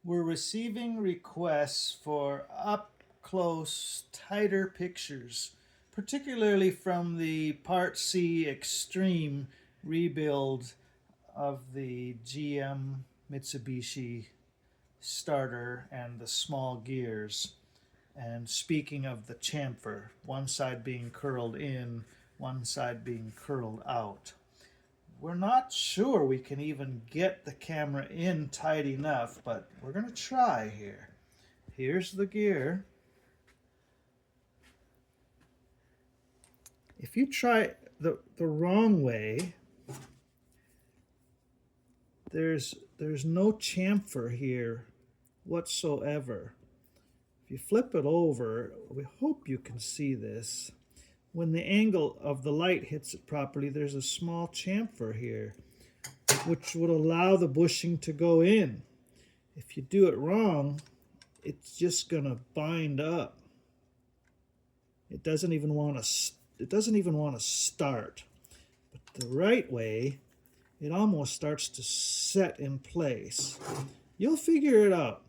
We're receiving requests for up close, tighter pictures, particularly from the Part C Extreme rebuild of the GM Mitsubishi starter and the small gears. And speaking of the chamfer, one side being curled in, one side being curled out. We're not sure we can even get the camera in tight enough, but we're going to try here. Here's the gear. If you try the wrong way, there's no chamfer here whatsoever. If you flip it over, we hope you can see this. When the angle of the light hits it properly, there's a small chamfer here, which would allow the bushing to go in. If you do it wrong, it's just going to bind up. It doesn't even want to start. But the right way, it almost starts to set in place. You'll figure it out.